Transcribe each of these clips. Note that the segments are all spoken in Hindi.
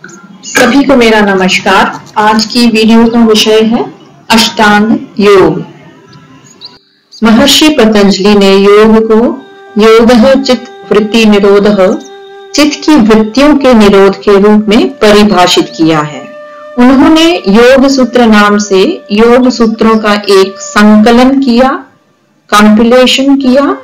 सभी को मेरा नमस्कार। आज की वीडियो का विषय है अष्टांग योग। महर्षि पतंजलि ने योग को योगः चित्त वृत्ति निरोधः, चित्त की वृत्तियों के निरोध के रूप में परिभाषित किया है। उन्होंने योग सूत्र नाम से योग सूत्रों का एक संकलन किया, कंपिलेशन किया,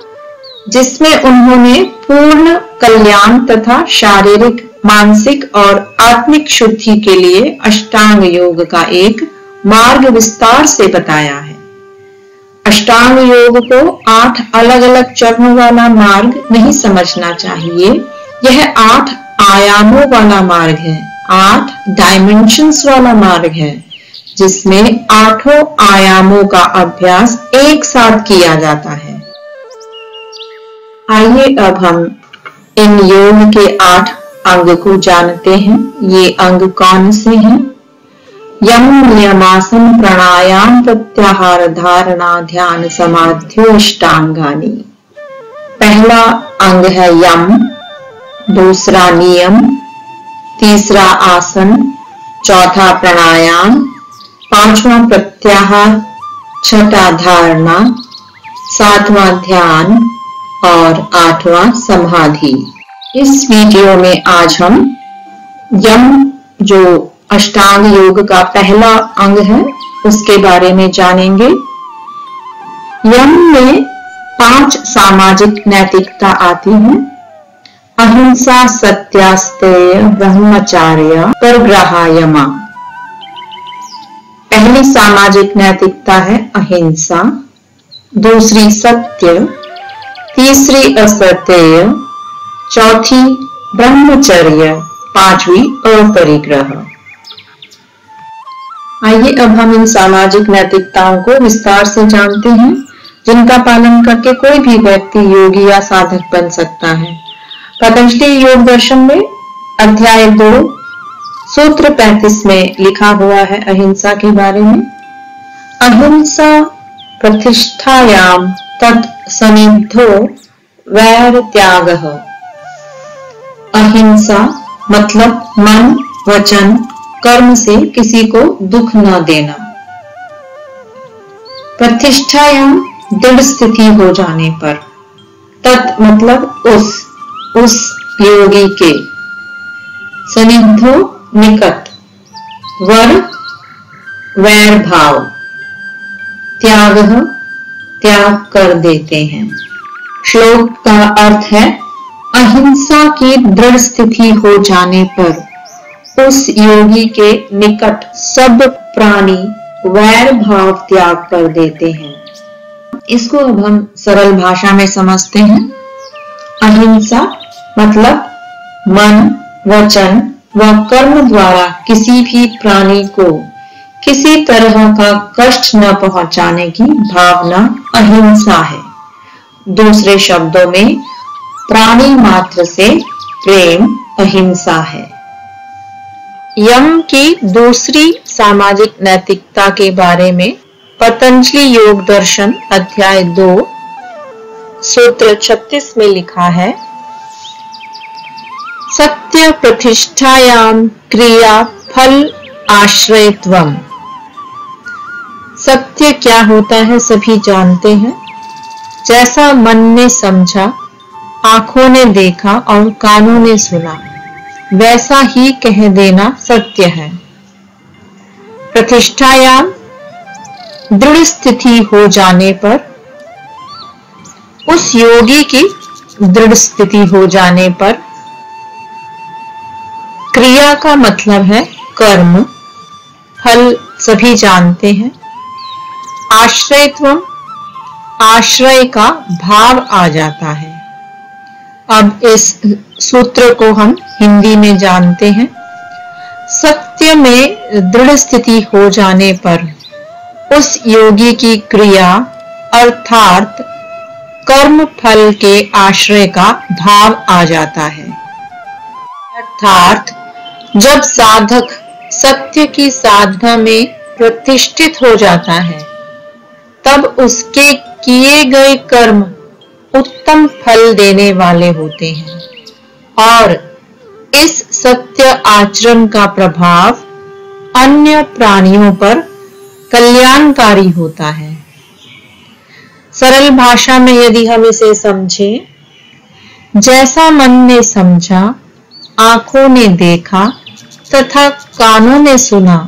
जिसमें उन्होंने पूर्ण कल्याण तथा शारीरिक, मानसिक और आत्मिक शुद्धि के लिए अष्टांग योग का एक मार्ग विस्तार से बताया है। अष्टांग योग को 8 अलग अलग चरणों वाला मार्ग नहीं समझना चाहिए। यह 8 आयामों वाला मार्ग है, 8 डायमेंशंस वाला मार्ग है, जिसमें 8 आयामों का अभ्यास एक साथ किया जाता है। आइए अब हम इन योग के 8 अंग को जानते हैं। ये अंग कौन से हैं? यम नियमासन प्राणायाम प्रत्याहार धारणा ध्यान समाधि अष्टांगानी। पहला अंग है यम, दूसरा नियम, तीसरा आसन, चौथा प्राणायाम, पांचवा प्रत्याहार, छठा धारणा, सातवां ध्यान और 8वां समाधि। इस वीडियो में आज हम यम, जो अष्टांग योग का पहला अंग है, उसके बारे में जानेंगे। यम में 5 सामाजिक नैतिकता आती है। अहिंसा, सत्यास्तेय, ब्रह्मचर्य, परग्रह यमा। पहली सामाजिक नैतिकता है अहिंसा, दूसरी सत्य, तीसरी असत्य, चौथी ब्रह्मचर्य, 5वीं अपरिग्रह। आइए अब हम इन सामाजिक नैतिकताओं को विस्तार से जानते हैं, जिनका पालन करके कोई भी व्यक्ति योगी या साधक बन सकता है। पतंजलि योग दर्शन में अध्याय 2 सूत्र 35 में लिखा हुआ है अहिंसा के बारे में। अहिंसा प्रतिष्ठायाम तत् सनिधो वैर त्यागः। अहिंसा मतलब मन, वचन, कर्म से किसी को दुख न देना। प्रतिष्ठायाम दृढ़ स्थिति हो जाने पर, तत् मतलब उस योगी के, सनिधो निकट, वर वैर भाव, त्यागः त्याग कर देते हैं। श्लोक का अर्थ है अहिंसा की दृढ़ स्थिति हो जाने पर उस योगी के निकट सब प्राणी वैर भाव त्याग कर देते हैं। इसको अब हम सरल भाषा में समझते हैं। अहिंसा मतलब मन, वचन व कर्म द्वारा किसी भी प्राणी को किसी तरह का कष्ट न पहुंचाने की भावना अहिंसा है। दूसरे शब्दों में प्राणी मात्र से प्रेम अहिंसा है। यम की दूसरी सामाजिक नैतिकता के बारे में पतंजलि योग दर्शन अध्याय 2 सूत्र 36 में लिखा है, सत्य प्रतिष्ठायाम क्रिया फल आश्रयत्वम। सत्य क्या होता है सभी जानते हैं। जैसा मन ने समझा, आंखों ने देखा और कानों ने सुना, वैसा ही कह देना सत्य है। प्रतिष्ठायाम दृढ़ स्थिति हो जाने पर, उस योगी की दृढ़ स्थिति हो जाने पर, क्रिया का मतलब है कर्म, फल सभी जानते हैं। आश्रयत्वम, आश्रय का भाव आ जाता है। अब इस सूत्र को हम हिंदी में जानते हैं। सत्य में दृढ़ स्थिति हो जाने पर उस योगी की क्रिया अर्थात कर्म फल के आश्रय का भाव आ जाता है। अर्थात जब साधक सत्य की साधना में प्रतिष्ठित हो जाता है, तब उसके किए गए कर्म उत्तम फल देने वाले होते हैं और इस सत्य आचरण का प्रभाव अन्य प्राणियों पर कल्याणकारी होता है। सरल भाषा में यदि हम इसे समझें, जैसा मन ने समझा, आंखों ने देखा तथा कानों ने सुना,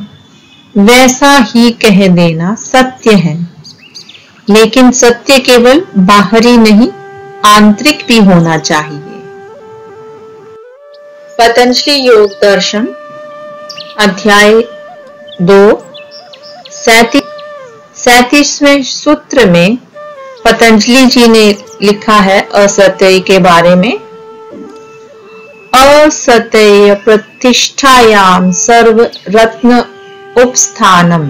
वैसा ही कह देना सत्य है। लेकिन सत्य केवल बाहरी नहीं, आंतरिक भी होना चाहिए। पतंजलि योग दर्शन अध्याय 2 37वें सूत्र में पतंजलि जी ने लिखा है असत्यय के बारे में। असत्यय प्रतिष्ठायाम सर्व रत्न उपस्थानम।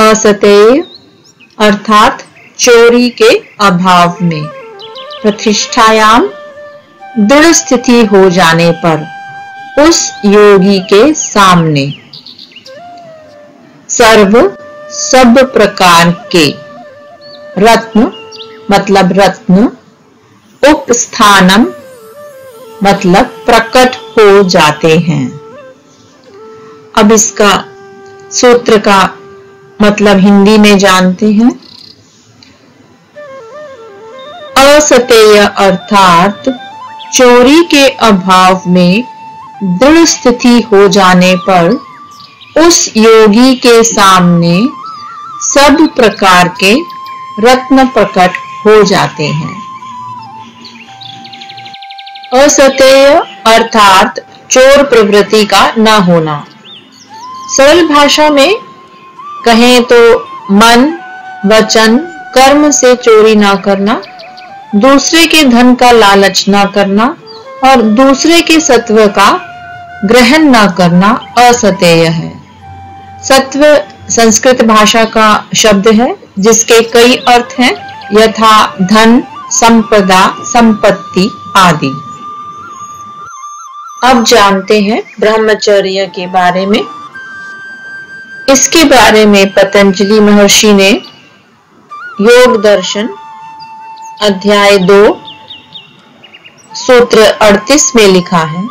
असत्यय अर्थात चोरी के अभाव में, प्रतिष्ठायाम दृढ़ स्थिति हो जाने पर, उस योगी के सामने, सर्व सब प्रकार के, रत्न मतलब रत्न, उपस्थानम मतलब प्रकट हो जाते हैं। अब इसका सूत्र का मतलब हिंदी में जानते हैं। असत्यय अर्थात चोरी के अभाव में दृढ़ स्थिति हो जाने पर उस योगी के सामने सब प्रकार के रत्न प्रकट हो जाते हैं। असत्यय अर्थात चोर प्रवृत्ति का न होना। सरल भाषा में कहें तो मन, वचन, कर्म से चोरी ना करना, दूसरे के धन का लालच ना करना और दूसरे के सत्व का ग्रहण ना करना असत्यय है। सत्व संस्कृत भाषा का शब्द है जिसके कई अर्थ हैं, यथा धन, संपदा, संपत्ति आदि। अब जानते हैं ब्रह्मचर्य के बारे में। इसके बारे में पतंजलि महर्षि ने योग दर्शन अध्याय 2 सूत्र 38 में लिखा है,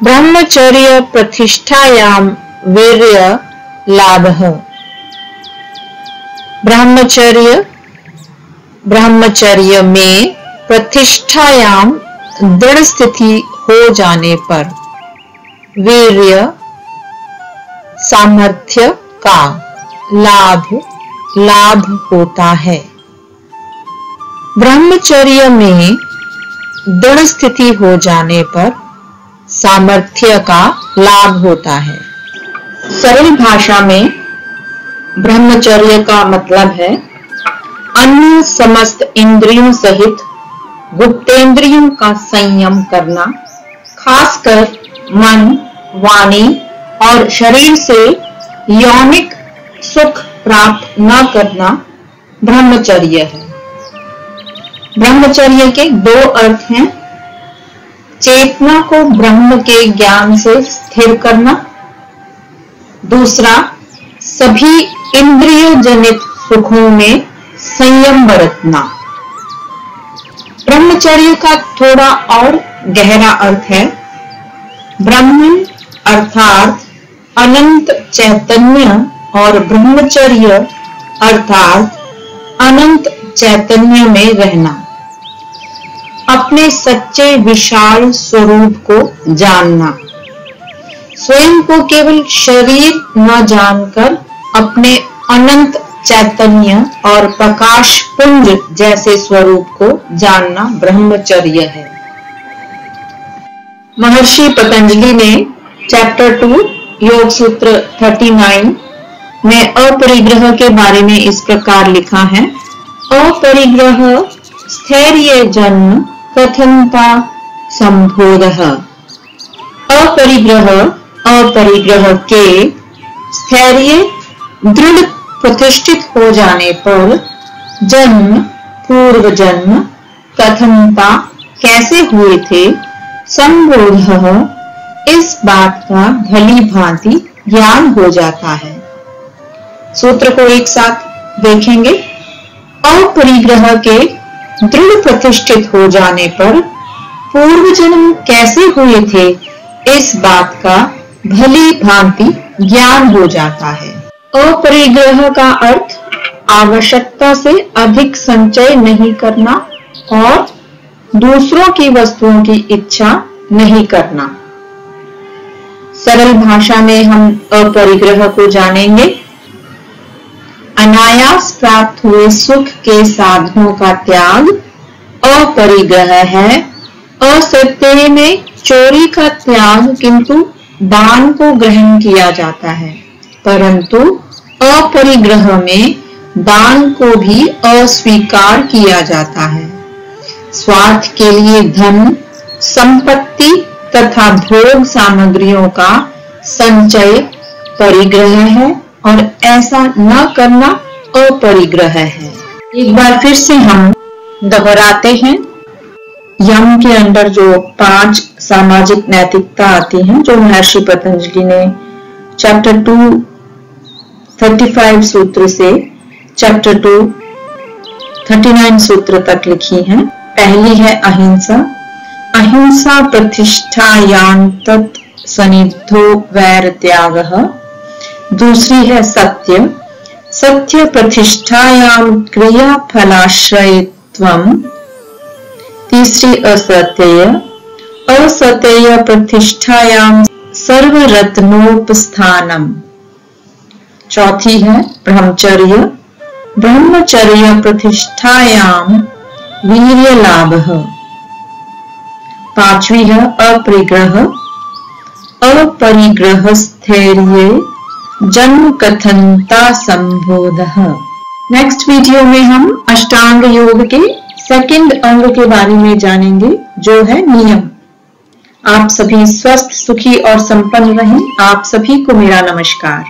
ब्रह्मचर्य प्रतिष्ठायाम वीर्य लाभः। ब्रह्मचर्य में प्रतिष्ठायाम दृढ़ स्थिति हो जाने पर वीर्य सामर्थ्य का लाभ होता है। ब्रह्मचर्य में दृढ़ स्थिति हो जाने पर सामर्थ्य का लाभ होता है। सरल भाषा में ब्रह्मचर्य का मतलब है अन्य समस्त इंद्रियों सहित गुप्तेंद्रियों का संयम करना, खासकर मन, वाणी और शरीर से यौनिक सुख प्राप्त न करना ब्रह्मचर्य है। ब्रह्मचर्य के 2 अर्थ हैं, चेतना को ब्रह्म के ज्ञान से स्थिर करना, दूसरा सभी इंद्रिय जनित सुखों में संयम बरतना। ब्रह्मचर्य का थोड़ा और गहरा अर्थ है, ब्रह्मन अर्थात अनंत चैतन्य और ब्रह्मचर्य अर्थात अनंत चैतन्य में रहना, अपने सच्चे विशाल स्वरूप को जानना, स्वयं को केवल शरीर न जानकर अपने अनंत चैतन्य और प्रकाश पुंज जैसे स्वरूप को जानना ब्रह्मचर्य है। महर्षि पतंजलि ने चैप्टर 2 योग सूत्र 39 में अपरिग्रह के बारे में इस प्रकार लिखा है, अपरिग्रह स्थैर्य जन्म कथनता संबोधः। अपरिग्रह के स्थैर्य दृढ़ प्रतिष्ठित हो जाने पर जन्म, पूर्व जन्म, कथनता कैसे हुए थे, संबोधः इस बात का भली भांति ज्ञान हो जाता है। सूत्र को एक साथ देखेंगे। अपरिग्रह के दृढ़ प्रतिष्ठित हो जाने पर पूर्व जन्म कैसे हुए थे इस बात का भली भांति ज्ञान हो जाता है। अपरिग्रह का अर्थ आवश्यकता से अधिक संचय नहीं करना और दूसरों की वस्तुओं की इच्छा नहीं करना। सरल भाषा में हम अपरिग्रह को जानेंगे। अनायास प्राप्त हुए सुख के साधनों का त्याग अपरिग्रह है। असत्य में चोरी का त्याग किंतु दान को ग्रहण किया जाता है, परंतु अपरिग्रह में दान को भी अस्वीकार किया जाता है। स्वार्थ के लिए धन, संपत्ति तथा भोग सामग्रियों का संचय परिग्रह है और ऐसा न करना अपरिग्रह है। एक बार फिर से हम दोहराते हैं। यम के अंदर जो 5 सामाजिक नैतिकता आती हैं, जो महर्षि पतंजलि ने चैप्टर 2 35 सूत्र से चैप्टर 2 39 सूत्र तक लिखी हैं। पहली है अहिंसा। अहिंसा प्रतिष्ठायां तत् सनिधो वैर त्यागः। दूसरी है सत्य। सत्य प्रतिष्ठायां क्रिया फलाश्रयत्वम्। तीसरी असत्यय। असत्यय प्रतिष्ठायां सर्वरत्नोपस्थानम्। चौथी है ब्रह्मचर्य। ब्रह्मचर्य प्रतिष्ठायां वीर्य लाभः। पांचवी है अपरिग्रह। अपरिग्रह स्थैर्ये जन्म कथनता संबोधः। नेक्स्ट वीडियो में हम अष्टांग योग के सेकंड अंग के बारे में जानेंगे, जो है नियम। आप सभी स्वस्थ, सुखी और संपन्न रहें। आप सभी को मेरा नमस्कार।